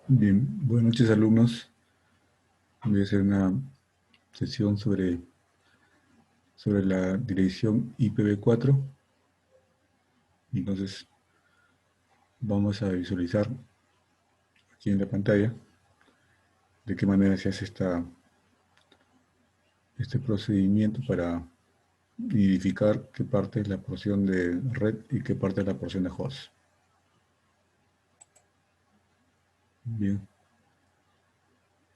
Bien, buenas noches alumnos. Voy a hacer una sesión sobre la dirección IPv4. Entonces vamos a visualizar aquí en la pantalla de qué manera se hace este procedimiento para identificar qué parte es la porción de red y qué parte es la porción de host. Bien,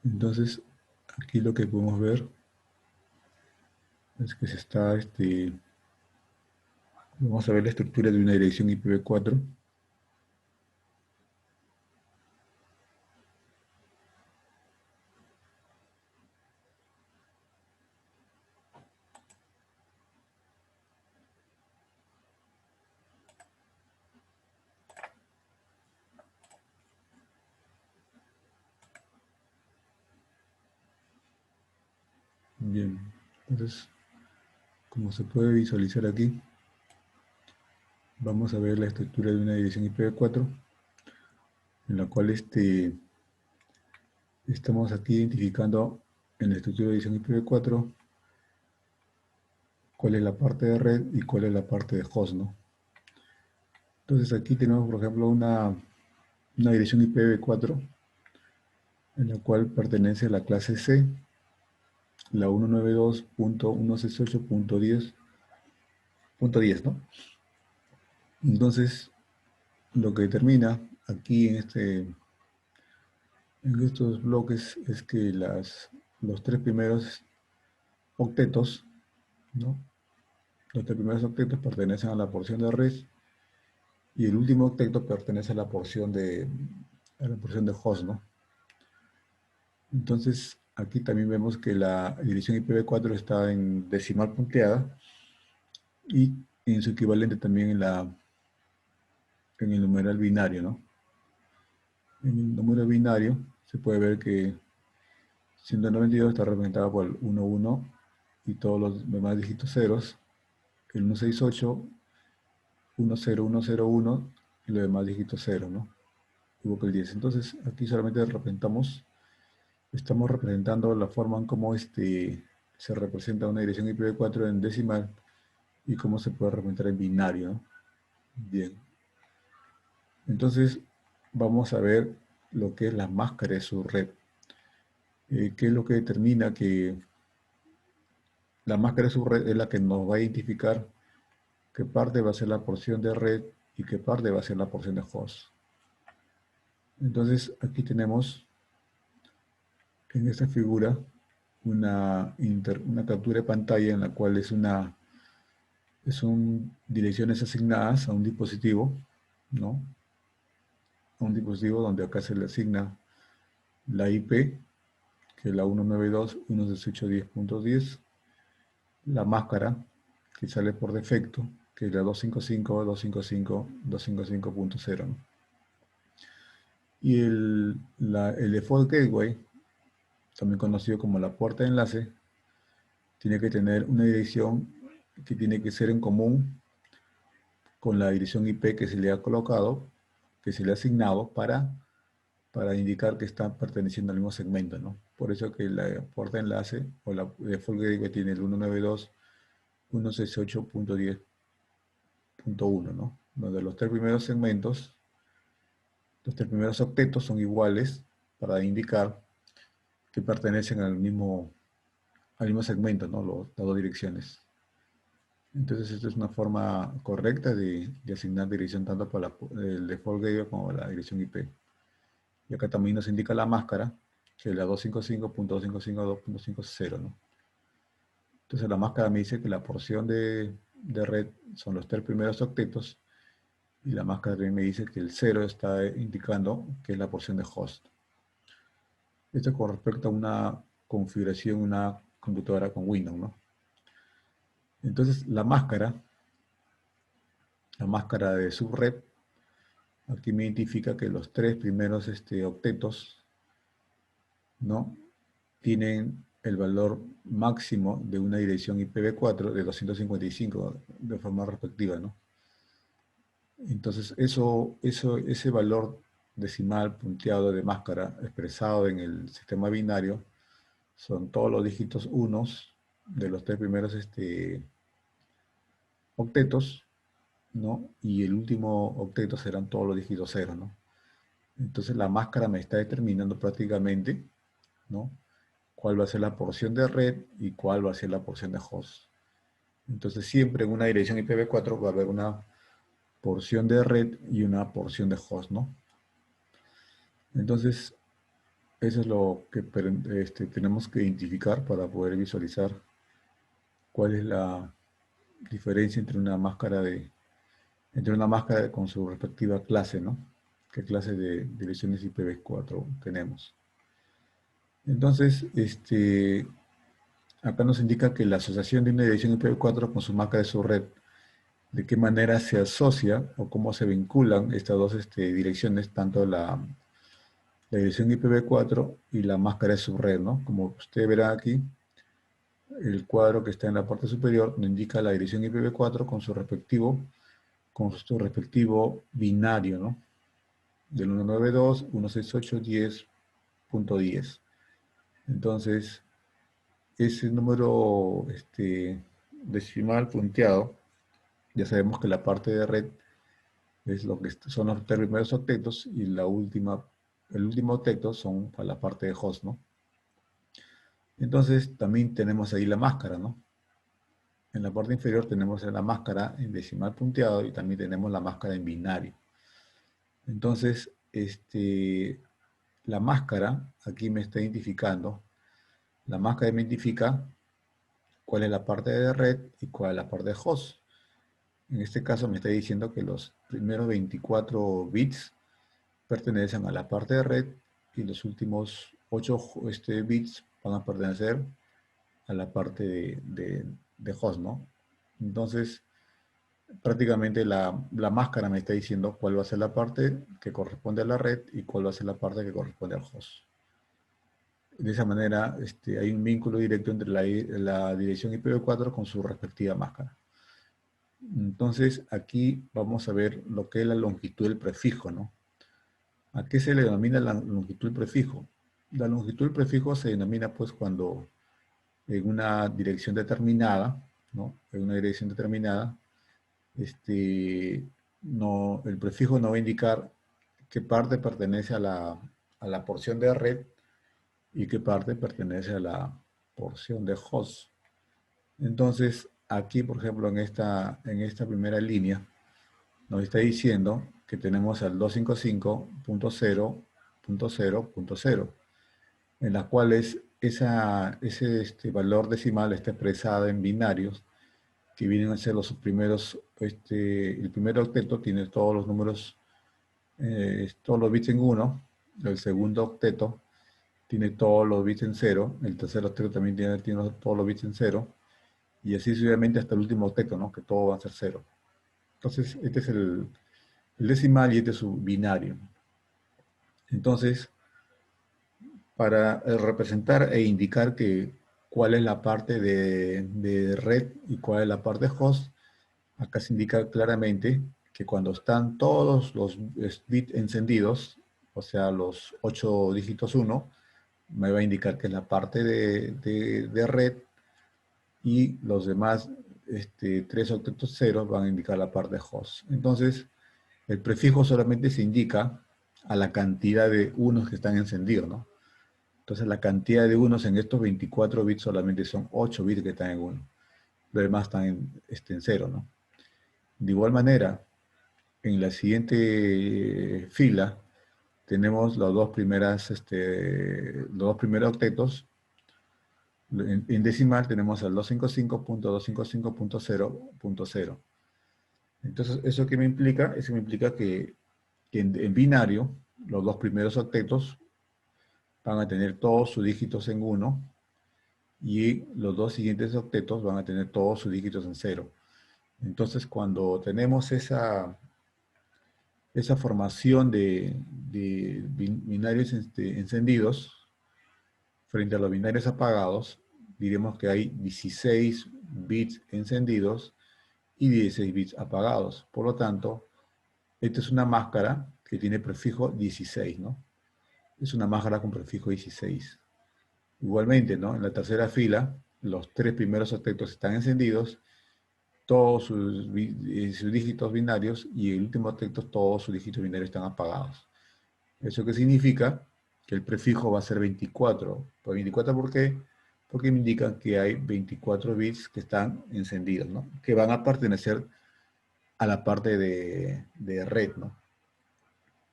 entonces aquí lo que podemos ver es que vamos a ver la estructura de una dirección IPv4. Bien, entonces como se puede visualizar aquí, vamos a ver la estructura de una dirección IPv4 en la cual estamos aquí identificando en la estructura de edición IPv4 cuál es la parte de red y cuál es la parte de host, ¿no? Entonces aquí tenemos, por ejemplo, una dirección IPv4 en la cual pertenece a la clase C, la 192.168.10.10, ¿no? Entonces, lo que determina aquí en estos bloques es que los tres primeros octetos, ¿no? Los tres primeros octetos pertenecen a la porción de red y el último octeto pertenece a la porción de host, ¿no? Entonces, aquí también vemos que la dirección IPv4 está en decimal punteada y en su equivalente también en el numeral binario, ¿no? En el número binario se puede ver que 192 está representado por el 11 y todos los demás dígitos ceros, el 168, 10101 y los demás dígitos ceros, ¿no? Igual que el 10. Entonces, aquí solamente estamos representando la forma en cómo se representa una dirección IPv4 en decimal y cómo se puede representar en binario, ¿no? Bien, entonces vamos a ver lo que es la máscara de su red. ¿Qué es lo que determina que la máscara de su red es la que nos va a identificar qué parte va a ser la porción de red y qué parte va a ser la porción de host? Entonces aquí tenemos en esta figura una captura de pantalla en la cual son direcciones asignadas a un dispositivo, ¿no? A un dispositivo donde acá se le asigna la IP, que es la 192.168.10.10, la máscara, que sale por defecto, que es la 255.255.255.0, ¿no? Y el default gateway, también conocido como la puerta de enlace, tiene que tener una dirección que tiene que ser en común con la dirección IP que se le ha colocado, que se le ha asignado para indicar que está perteneciendo al mismo segmento, ¿no? Por eso que la puerta de enlace o la default gateway tiene el 192.168.10.1, ¿no? Donde los tres primeros segmentos, los tres primeros octetos son iguales para indicar que pertenecen al mismo segmento, ¿no? Las dos direcciones. Entonces, esta es una forma correcta de asignar dirección tanto para el default gateway como la dirección IP. Y acá también nos indica la máscara, que es la 255.255.250, ¿no? Entonces la máscara me dice que la porción de red son los tres primeros octetos y la máscara también me dice que el 0 está indicando que es la porción de host. Esto con respecto a una configuración, una computadora con Windows, ¿no? Entonces la máscara de subred, aquí me identifica que los tres primeros octetos, ¿no? Tienen el valor máximo de una dirección IPv4 de 255 de forma respectiva, ¿no? Entonces, ese valor decimal punteado de máscara expresado en el sistema binario son todos los dígitos unos de los tres primeros octetos, ¿no? Y el último octeto serán todos los dígitos ceros, ¿no? Entonces la máscara me está determinando prácticamente, ¿no? Cuál va a ser la porción de red y cuál va a ser la porción de host. Entonces siempre en una dirección IPv4 va a haber una porción de red y una porción de host, ¿no? Entonces, eso es lo que tenemos que identificar para poder visualizar cuál es la diferencia entre una máscara con su respectiva clase, ¿no? ¿Qué clase de direcciones IPv4 tenemos? Entonces, acá nos indica que la asociación de una dirección IPv4 con su máscara de subred, de qué manera se asocia o cómo se vinculan estas dos direcciones, tanto la dirección IPv4 y la máscara de subred, ¿no? Como usted verá aquí, el cuadro que está en la parte superior nos indica la dirección IPv4 con su respectivo binario, ¿no? Del 192.168.10.10. Entonces, ese número decimal punteado, ya sabemos que la parte de red es lo que son los tres primeros octetos y el último octeto son para la parte de host, ¿no? Entonces, también tenemos ahí la máscara, ¿no? En la parte inferior tenemos la máscara en decimal punteado y también tenemos la máscara en binario. Entonces, la máscara aquí me está identificando. La máscara me identifica cuál es la parte de red y cuál es la parte de host. En este caso me está diciendo que los primeros 24 bits pertenecen a la parte de red y los últimos 8 bits van a pertenecer a la parte de host, ¿no? Entonces, prácticamente la máscara me está diciendo cuál va a ser la parte que corresponde a la red y cuál va a ser la parte que corresponde al host. De esa manera, hay un vínculo directo entre la dirección IPv4 con su respectiva máscara. Entonces, aquí vamos a ver lo que es la longitud del prefijo, ¿no? ¿A qué se le denomina la longitud del prefijo? La longitud del prefijo se denomina, pues, cuando en una dirección determinada, ¿no? En una dirección determinada, el prefijo no va a indicar qué parte pertenece a la porción de red y qué parte pertenece a la porción de host. Entonces, aquí, por ejemplo, en esta primera línea, nos está diciendo que tenemos al 255.0.0.0, en las cuales ese valor decimal está expresado en binarios, que vienen a ser los primeros, el primer octeto tiene todos los números, todos los bits en 1, el segundo octeto tiene todos los bits en 0, el tercer octeto también tiene todos los bits en 0, y así sucesivamente hasta el último octeto, ¿no? Que todo va a ser 0. Entonces, este es el decimal y este es su binario. Entonces, para representar e indicar cuál es la parte de red y cuál es la parte de host, acá se indica claramente que cuando están todos los bits encendidos, o sea, los 8 dígitos 1, me va a indicar que es la parte de red, y los demás 3 octetos ceros van a indicar la parte de host. Entonces, el prefijo solamente se indica a la cantidad de unos que están encendidos, ¿no? Entonces, la cantidad de unos en estos 24 bits solamente son 8 bits que están en 1. Los demás están en 0, ¿no? De igual manera, en la siguiente fila tenemos los dos primeros octetos. En decimal tenemos al 255.255.0.0. Entonces, ¿eso qué me implica? Eso me implica que en binario, los dos primeros octetos van a tener todos sus dígitos en 1 y los dos siguientes octetos van a tener todos sus dígitos en 0. Entonces, cuando tenemos esa formación de binarios encendidos frente a los binarios apagados, diremos que hay 16 bits encendidos y 16 bits apagados. Por lo tanto, esta es una máscara que tiene prefijo 16, ¿no? Es una máscara con prefijo 16. Igualmente, ¿no? En la tercera fila, los tres primeros octetos están encendidos, todos sus dígitos binarios, y el último octeto, todos sus dígitos binarios están apagados. ¿Eso qué significa? Que el prefijo va a ser 24. ¿Por 24 por qué? Porque me indican que hay 24 bits que están encendidos, ¿no? Que van a pertenecer a la parte de red, ¿no?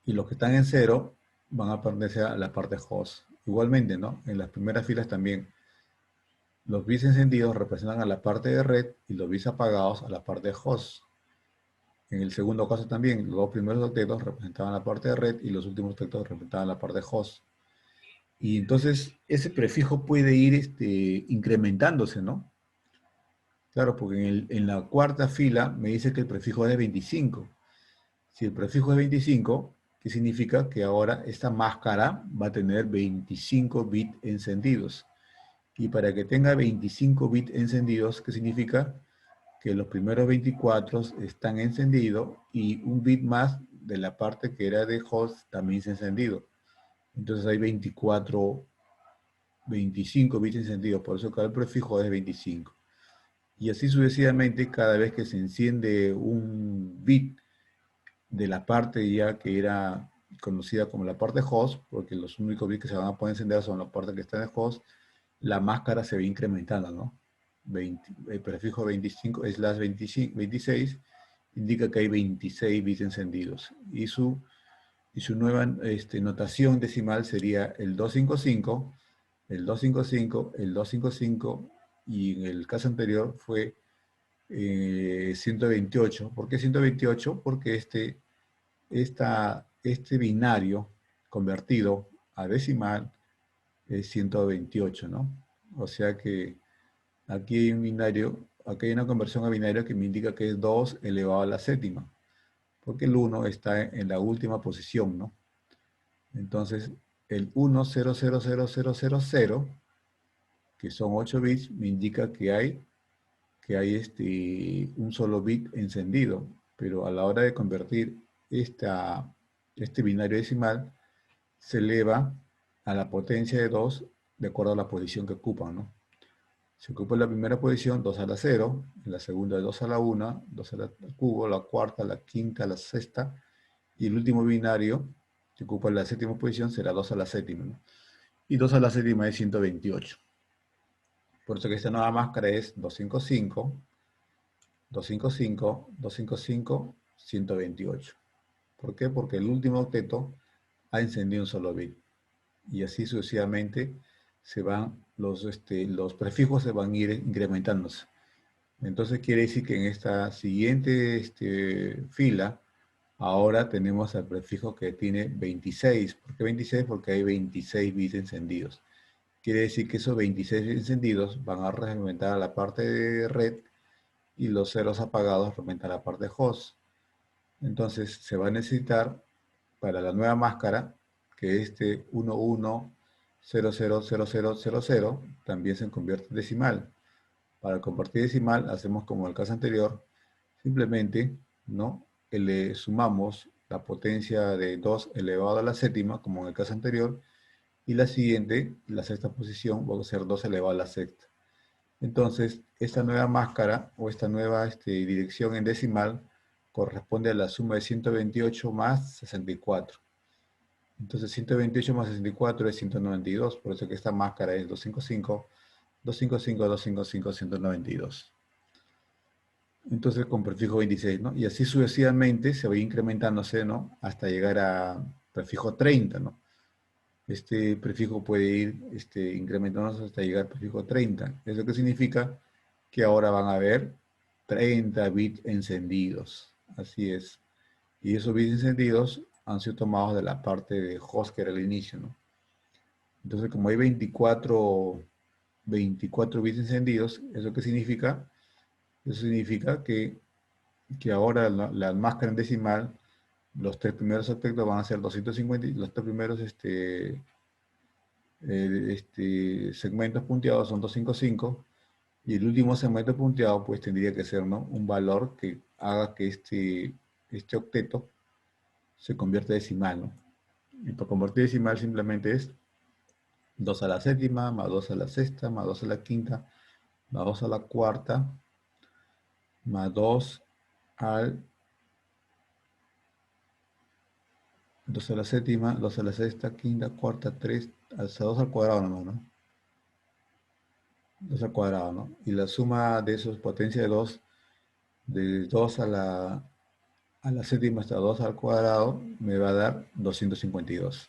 Y los que están en cero van a pertenecer a la parte host. Igualmente, ¿no? En las primeras filas también, los bits encendidos representan a la parte de red y los bits apagados a la parte de host. En el segundo caso también, los dos primeros octetos representaban la parte de red y los últimos octetos representaban la parte de host. Y entonces ese prefijo puede ir incrementándose, ¿no? Claro, porque en la cuarta fila me dice que el prefijo es 25. Si el prefijo es 25, ¿qué significa? Que ahora esta máscara va a tener 25 bits encendidos. Y para que tenga 25 bits encendidos, ¿qué significa? Que los primeros 24 están encendidos y un bit más de la parte que era de host también se ha encendido. Entonces hay 25 bits encendidos, por eso cada prefijo es 25. Y así sucesivamente, cada vez que se enciende un bit de la parte ya que era conocida como la parte host, porque los únicos bits que se van a poder encender son la parte que está en el host, la máscara se va incrementando, ¿no? El prefijo 25 es las 26, indica que hay 26 bits encendidos. Y su nueva notación decimal sería el 255, el 255, el 255, y en el caso anterior fue 128. ¿Por qué 128? Porque este binario convertido a decimal es 128, ¿no? O sea que aquí hay un binario, aquí hay una conversión a binario que me indica que es 2 elevado a la séptima, porque el 1 está en la última posición, ¿no? Entonces, el 100000, que son 8 bits, me indica que hay un solo bit encendido, pero a la hora de convertir este binario decimal, se eleva a la potencia de 2 de acuerdo a la posición que ocupan, ¿no? Se ocupa en la primera posición 2 a la 0, en la segunda 2 a la 1, 2 al cubo, la cuarta, la quinta, la sexta, y el último binario que ocupa la séptima posición será 2 a la séptima, ¿no? Y 2 a la séptima es 128. Por eso que esta nueva máscara es 255, 255, 255, 128. ¿Por qué? Porque el último octeto ha encendido un solo bit. Y así sucesivamente los prefijos se van a ir incrementándose. Entonces quiere decir que en esta siguiente fila, ahora tenemos al prefijo que tiene 26. ¿Por qué 26? Porque hay 26 bits encendidos. Quiere decir que esos 26 encendidos van a representar a la parte de red y los ceros apagados representan a la parte de host. Entonces se va a necesitar para la nueva máscara que este 11000000 también se convierte en decimal. Para convertir decimal hacemos como el caso anterior, simplemente, ¿no? Le sumamos la potencia de 2 elevado a la séptima, como en el caso anterior, y la siguiente, la sexta posición, va a ser 2 elevado a la sexta. Entonces, esta nueva máscara o esta nueva dirección en decimal corresponde a la suma de 128 más 64. Entonces, 128 más 64 es 192, por eso que esta máscara es 255, 255, 255, 192. Entonces, con prefijo 26, ¿no? Y así sucesivamente se va incrementándose, ¿no? Hasta llegar a prefijo 30, ¿no? Este prefijo puede ir incrementándose hasta llegar al prefijo 30. ¿Eso qué significa? Que ahora van a haber 30 bits encendidos. Así es. Y esos bits encendidos han sido tomados de la parte de host que era el inicio, ¿no? Entonces, como hay 24 bits encendidos, ¿eso qué significa? Eso significa que ahora la máscara en decimal, los tres primeros octetos van a ser 250, los tres primeros segmentos punteados son 255, y el último segmento punteado pues tendría que ser, ¿no?, un valor que haga que este octeto se convierte a decimal, ¿no? Y para convertir a decimal simplemente es 2 a la séptima, más 2 a la sexta, más 2 a la quinta, más 2 a la cuarta, más 2 al 2 a la séptima, 2 a la sexta, quinta, cuarta, 3, hasta 2 al cuadrado nomás, ¿no? 2 al cuadrado, ¿no? Y la suma de esos, potencia de 2 a la séptima hasta 2 al cuadrado, me va a dar 252.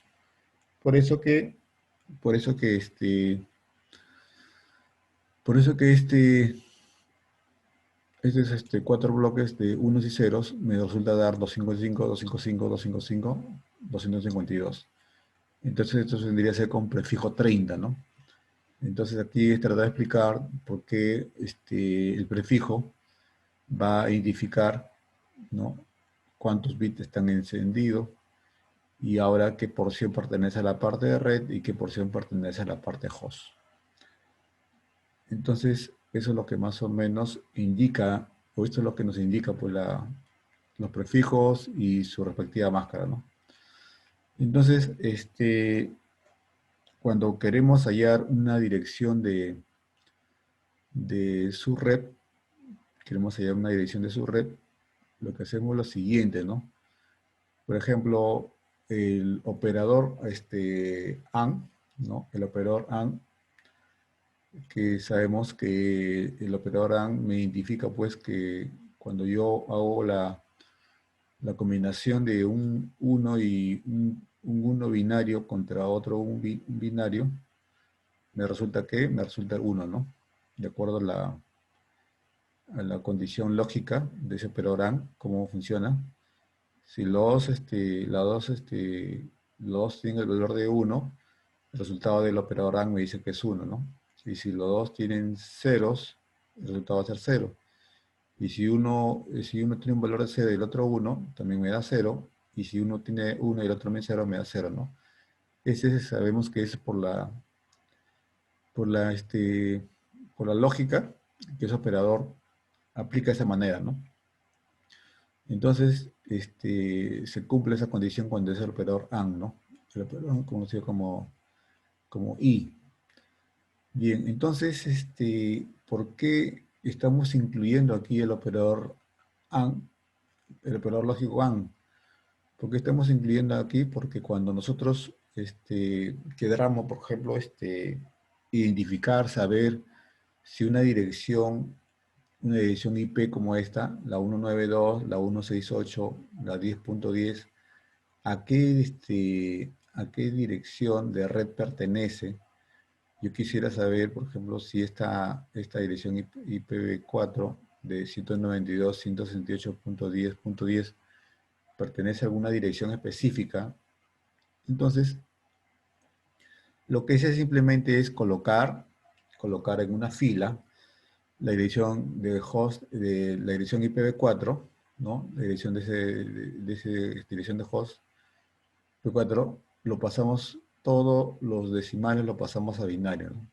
Por eso que, por eso que por eso que estos cuatro bloques de unos y ceros me resulta dar 255, 255, 255, 252. Entonces esto tendría que ser con prefijo 30, ¿no? Entonces aquí es tratar de explicar por qué el prefijo va a identificar, ¿no?, cuántos bits están encendidos y ahora qué porción pertenece a la parte de red y qué porción pertenece a la parte host. Entonces, eso es lo que más o menos indica, o esto es lo que nos indica pues, los prefijos y su respectiva máscara, ¿no? Entonces, cuando queremos hallar una dirección de subred, queremos hallar una dirección de subred, lo que hacemos es lo siguiente, ¿no? Por ejemplo, el operador AND, ¿no? El operador AND, que sabemos que el operador AND me identifica pues que cuando yo hago la combinación de un 1 y un 1 binario contra otro un binario, me resulta que me resulta 1, ¿no? De acuerdo a la condición lógica de ese operador AND, cómo funciona. Si los dos tienen el valor de 1, el resultado del operador AND me dice que es 1, ¿no? Y si los dos tienen ceros, el resultado va a ser 0. Y si uno tiene un valor de 0 y el otro 1, también me da 0. Y si uno tiene 1 y el otro también 0, me da 0, ¿no? Ese sabemos que es por la, este, por la lógica que ese operador aplica de esa manera, ¿no? Entonces, se cumple esa condición cuando es el operador AND, ¿no? El operador conocido como I. Bien, entonces, ¿por qué estamos incluyendo aquí el operador AND, el operador lógico AND? ¿Por qué estamos incluyendo aquí? Porque cuando nosotros queramos, por ejemplo, identificar, saber si una dirección IP como esta, la 192, la 168, la 10.10, ¿a qué dirección de red pertenece? Yo quisiera saber, por ejemplo, si esta dirección IPv4 de 192.168.10.10 pertenece a alguna dirección específica. Entonces, lo que hice simplemente es colocar en una fila la dirección de host, de la dirección IPv4, ¿no? La dirección de esa dirección de host IPv4, lo pasamos, todos los decimales lo pasamos a binario, ¿no?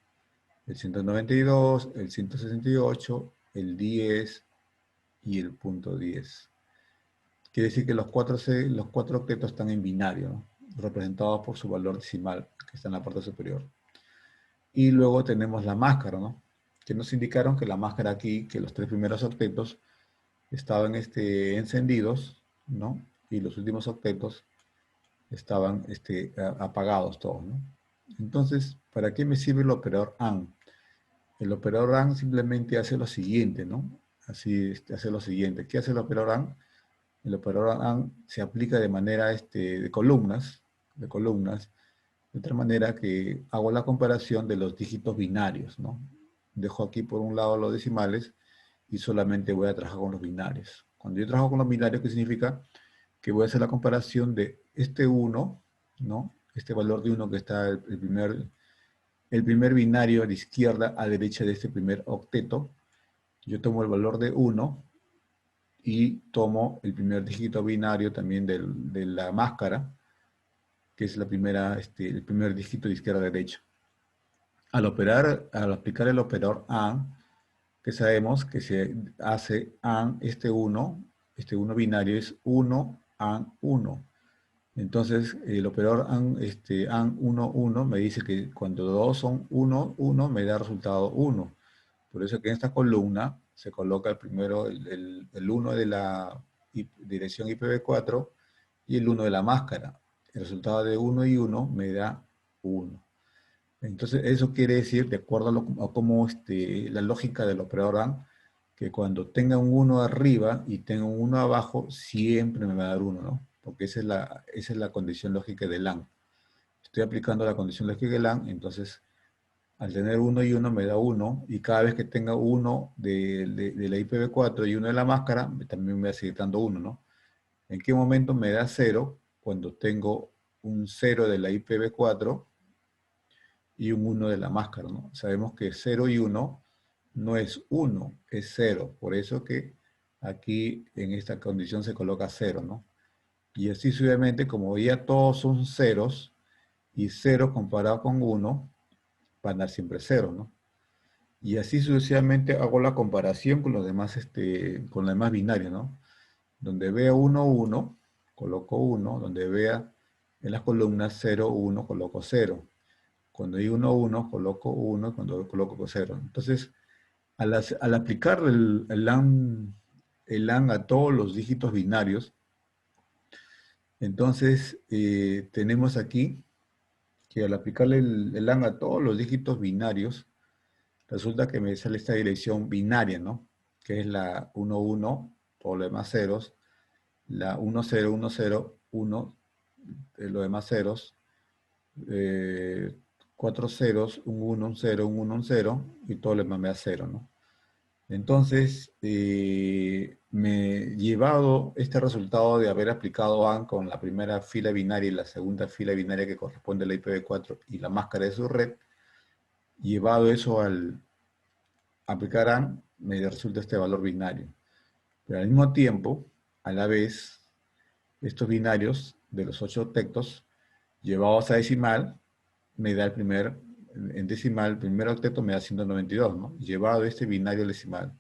El 192, el 168, el 10 y el punto 10. Quiere decir que los cuatro octetos están en binario, ¿no?, representados por su valor decimal, que está en la parte superior. Y luego tenemos la máscara, ¿no?, que nos indicaron que la máscara aquí, que los tres primeros octetos estaban encendidos, ¿no?, y los últimos octetos estaban apagados todos, ¿no? Entonces, ¿para qué me sirve el operador AND? El operador AND simplemente hace lo siguiente, ¿no? Así, hace lo siguiente. ¿Qué hace el operador AND? El operador AND se aplica de manera de columnas, de tal manera que hago la comparación de los dígitos binarios, ¿no? Dejo aquí por un lado los decimales y solamente voy a trabajar con los binarios. Cuando yo trabajo con los binarios, ¿qué significa? Que voy a hacer la comparación de este 1, ¿no? Este valor de 1 que está el primer binario a la izquierda a derecha de este primer octeto. Yo tomo el valor de 1 y tomo el primer dígito binario también de la máscara, que es el primer dígito de izquierda a derecha. Al aplicar el operador AND, que sabemos que se hace AND este 1 binario es 1 AND 1. Entonces, el operador AND 1, 1 me dice que cuando dos son 1, 1 me da resultado 1. Por eso que en esta columna se coloca el primero, el 1 de la dirección IPv4 y el 1 de la máscara. El resultado de 1 y 1 me da 1. Entonces, eso quiere decir, de acuerdo a cómo la lógica del operador AND, que cuando tenga un 1 arriba y tenga un 1 abajo, siempre me va a dar 1, ¿no? Porque esa es la condición lógica del AND. Estoy aplicando la condición lógica del AND, entonces al tener 1 y 1 me da 1, y cada vez que tenga 1 de la IPv4 y 1 de la máscara, también me va a seguir dando 1, ¿no? ¿En qué momento me da 0? Cuando tengo un 0 de la IPv4 y un 1 de la máscara, ¿no? Sabemos que 0 y 1 no es 1, es 0. Por eso que aquí en esta condición se coloca 0, ¿no? Y así sucesivamente, como ya todos son ceros, y 0 comparado con 1, van a dar siempre 0, ¿no? Y así sucesivamente hago la comparación con los demás, con los demás binarios, ¿no? Donde vea 1, 1, coloco 1. Donde vea en las columnas 0, 1, coloco 0. Cuando hay 1, 1, coloco 1, cuando coloco 0. Entonces, al aplicar el AND a todos los dígitos binarios, entonces tenemos aquí que al aplicarle el AND a todos los dígitos binarios, resulta que me sale esta dirección binaria, ¿no? Que es la 1, 1, todos los demás ceros, la 1, 0, 1, 0, 1, los demás ceros, eh, 4 ceros, un 1, un 0, un 1, un 0, y todo lo demás me da 0, ¿no? Entonces, me llevado este resultado de haber aplicado AND con la primera fila binaria y la segunda fila binaria que corresponde a la IPv4 y la máscara de su red, llevado eso al aplicar AND, me resulta este valor binario. Pero al mismo tiempo, a la vez, estos binarios de los 8 octetos, llevados a decimal, me da en decimal, el primer octeto me da 192, ¿no? Llevado este binario al decimal.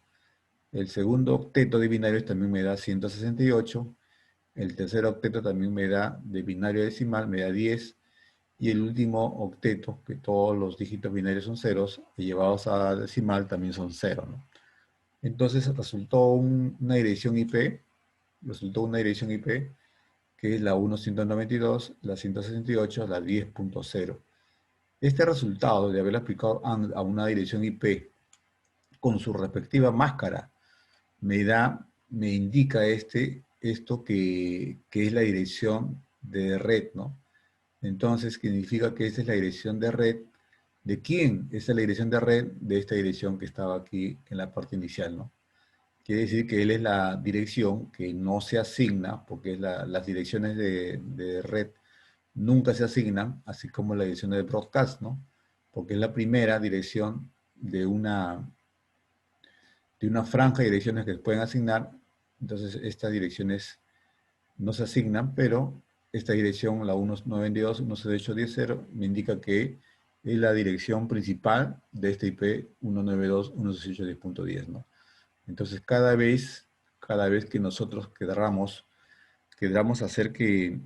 El segundo octeto de binarios también me da 168. El tercer octeto también me da de binario a decimal, me da 10. Y el último octeto, que todos los dígitos binarios son ceros, y llevados a decimal también son 0, ¿no? Entonces resultó una dirección IP que es la 1.192, la 168, la 10.0. Este resultado de haber aplicado AND a una dirección IP con su respectiva máscara me indica esto que es la dirección de red, ¿no? Entonces, significa que esta es la dirección de red. ¿De quién? Esta es la dirección de red de esta dirección que estaba aquí en la parte inicial, ¿no? Quiere decir que él es la dirección que no se asigna, porque las direcciones de red nunca se asignan, así como la dirección de broadcast, ¿no? Porque es la primera dirección de una franja de direcciones que se pueden asignar. Entonces, estas direcciones no se asignan, pero esta dirección, la 192, 168.10.0, me indica que es la dirección principal de este IP 192.168.10.10, ¿no? Entonces, cada vez que nosotros queramos hacer que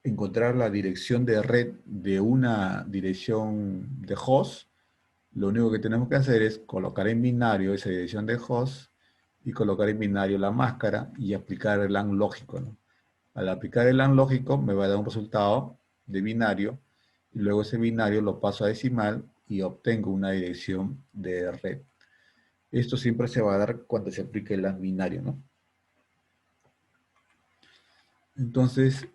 encontrar la dirección de red de una dirección de host, lo único que tenemos que hacer es colocar en binario esa dirección de host y colocar en binario la máscara y aplicar el AND lógico, ¿no? Al aplicar el AND lógico me va a dar un resultado de binario y luego ese binario lo paso a decimal y obtengo una dirección de red. Esto siempre se va a dar cuando se aplique el AND binario, ¿no? Entonces,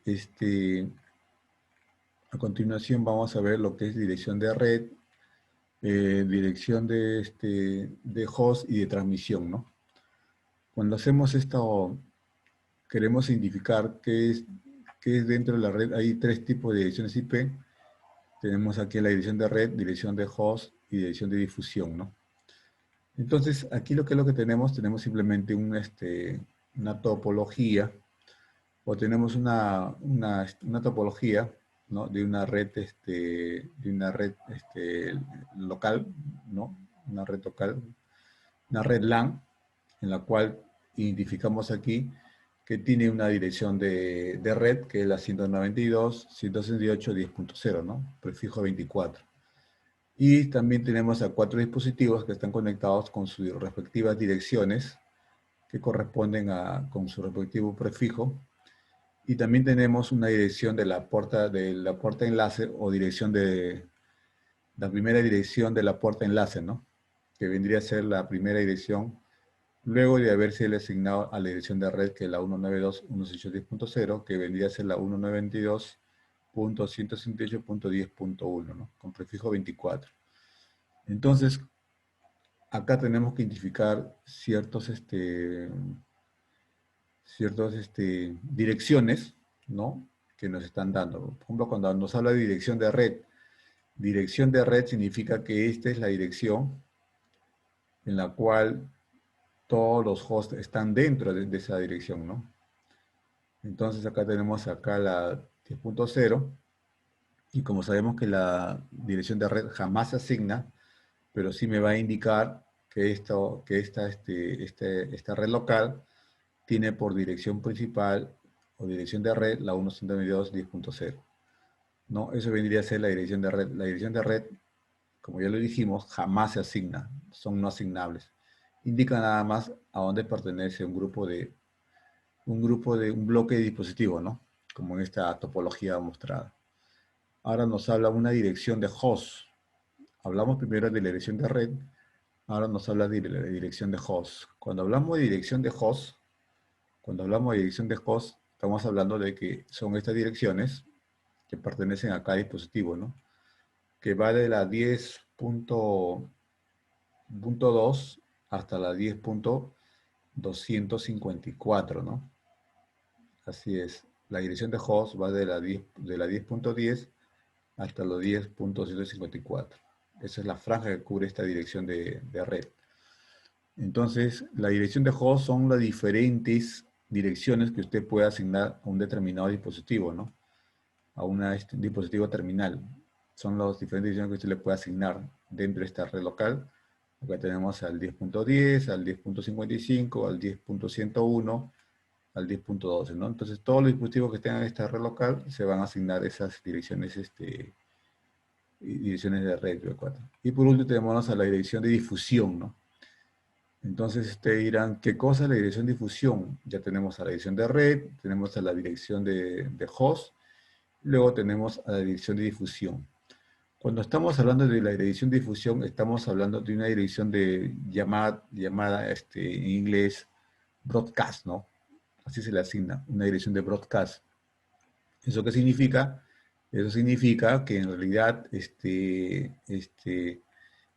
a continuación vamos a ver lo que es dirección de red, dirección de host y de transmisión, ¿no? Cuando hacemos esto, queremos identificar qué es dentro de la red. Hay tres tipos de direcciones IP. Tenemos aquí la dirección de red, dirección de host y dirección de difusión, ¿no? Entonces, aquí lo que es lo que tenemos simplemente una topología, o tenemos una topología, ¿no? De una red local, ¿no? Una red local, una red LAN, en la cual identificamos aquí que tiene una dirección de red, que es la 192.168.10.0, ¿no? Prefijo 24. Y también tenemos a 4 dispositivos que están conectados con sus respectivas direcciones, que corresponden con su respectivo prefijo. Y también tenemos una dirección de la puerta enlace o dirección de la primera dirección de la puerta enlace, ¿no? Que vendría a ser la primera dirección luego de haberse asignado a la dirección de red, que es la 192.168.10.0, que vendría a ser la 192.168.10.1, ¿no? Con prefijo 24. Entonces, acá tenemos que identificar ciertas direcciones, ¿no? Que nos están dando. Por ejemplo, cuando nos habla de dirección de red significa que esta es la dirección en la cual todos los hosts están dentro de esa dirección, ¿no? Entonces acá tenemos acá la 10.0 y como sabemos que la dirección de red jamás se asigna, pero sí me va a indicar que esta red local tiene por dirección principal o dirección de red la 192.10.0, ¿no? Eso vendría a ser la dirección de red. La dirección de red, como ya lo dijimos, jamás se asigna, son no asignables. Indica nada más a dónde pertenece un bloque de dispositivo, ¿no? Como en esta topología mostrada. Ahora nos habla una dirección de host. Hablamos primero de la dirección de red, ahora nos habla de la dirección de host. Cuando hablamos de dirección de host, estamos hablando de que son estas direcciones que pertenecen a cada dispositivo, ¿no? Que va de la 10.2 hasta la 10.254, ¿no? Así es. La dirección de host va de la 10.10 hasta los 10.154. Esa es la franja que cubre esta dirección de red. Entonces, la dirección de host son las diferentes direcciones que usted puede asignar a un determinado dispositivo, ¿no? A un dispositivo terminal. Son las diferentes direcciones que usted le puede asignar dentro de esta red local. Acá tenemos al 10.10, al 10.55, al 10.101, al 10.12, ¿no? Entonces, todos los dispositivos que tengan esta red local se van a asignar esas direcciones de red. Y por último tenemos a la dirección de difusión, ¿no? Entonces ustedes dirán, ¿qué cosa es la dirección de difusión? Ya tenemos a la dirección de red, tenemos a la dirección de host, luego tenemos a la dirección de difusión. Cuando estamos hablando de la dirección de difusión, estamos hablando de una dirección de llamada en inglés broadcast, ¿no? Así se le asigna, una dirección de broadcast. ¿Eso qué significa? Eso significa que en realidad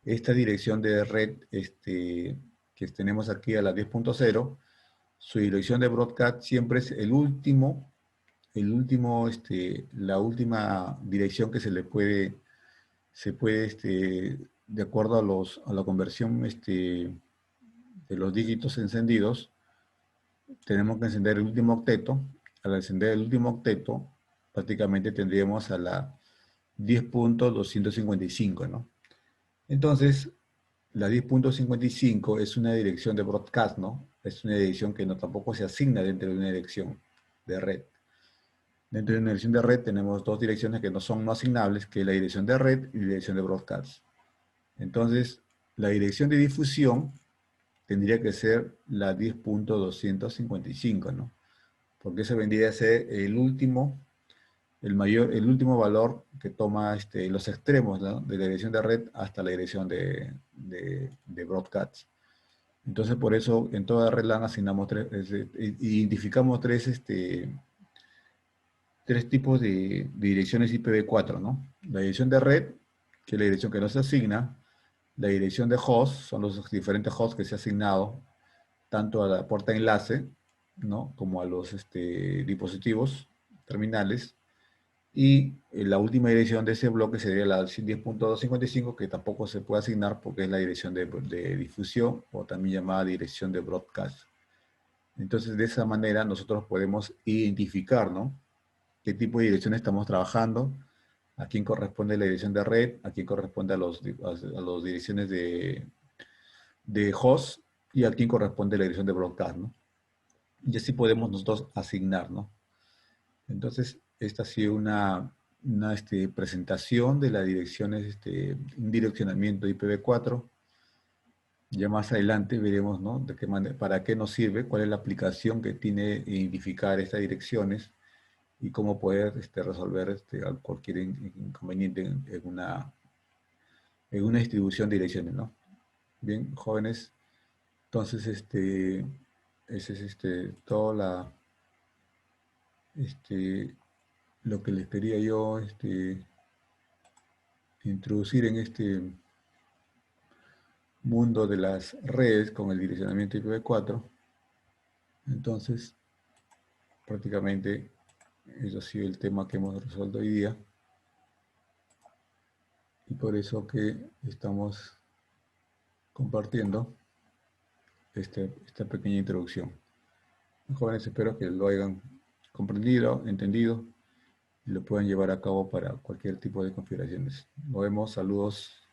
esta dirección de red que tenemos aquí a la 10.0, su dirección de broadcast siempre es la última dirección que de acuerdo a la conversión de los dígitos encendidos, tenemos que encender el último octeto. Al encender el último octeto, prácticamente tendríamos a la 10.255, ¿no? Entonces, la 10.55 es una dirección de broadcast, ¿no? Es una dirección que no tampoco se asigna dentro de una dirección de red. Dentro de una dirección de red tenemos dos direcciones que no son no asignables, que es la dirección de red y la dirección de broadcast. Entonces, la dirección de difusión tendría que ser la 10.255, ¿no? Porque eso vendría a ser el último valor que toma los extremos, ¿no? De la dirección de red hasta la dirección de broadcast. Entonces, por eso en toda red LAN asignamos identificamos tres tipos de direcciones IPv4, ¿no? La dirección de red, que es la dirección que no se asigna. La dirección de host, son los diferentes hosts que se ha asignado, tanto a la puerta enlace, ¿no? Como a los dispositivos terminales. Y la última dirección de ese bloque sería la 10.255, que tampoco se puede asignar porque es la dirección de difusión o también llamada dirección de broadcast. Entonces, de esa manera nosotros podemos identificar, ¿no? Qué tipo de dirección estamos trabajando, a quién corresponde la dirección de red, a quién corresponde a las direcciones de host y a quién corresponde la dirección de broadcast, ¿no? y así podemos nosotros asignar, ¿no? Entonces, esta ha sido una presentación de las direcciones, un direccionamiento IPv4. Ya más adelante veremos, ¿no? De qué manera, para qué nos sirve, cuál es la aplicación que tiene identificar estas direcciones y cómo poder resolver cualquier inconveniente en una distribución de direcciones, ¿no? Bien, jóvenes, entonces ese es todo este, lo que les quería yo introducir en este mundo de las redes con el direccionamiento IPv4. Entonces, prácticamente eso ha sido el tema que hemos resuelto hoy día y por eso que estamos compartiendo esta pequeña introducción. Jóvenes, espero que lo hayan comprendido, entendido y lo puedan llevar a cabo para cualquier tipo de configuraciones. Nos vemos, saludos.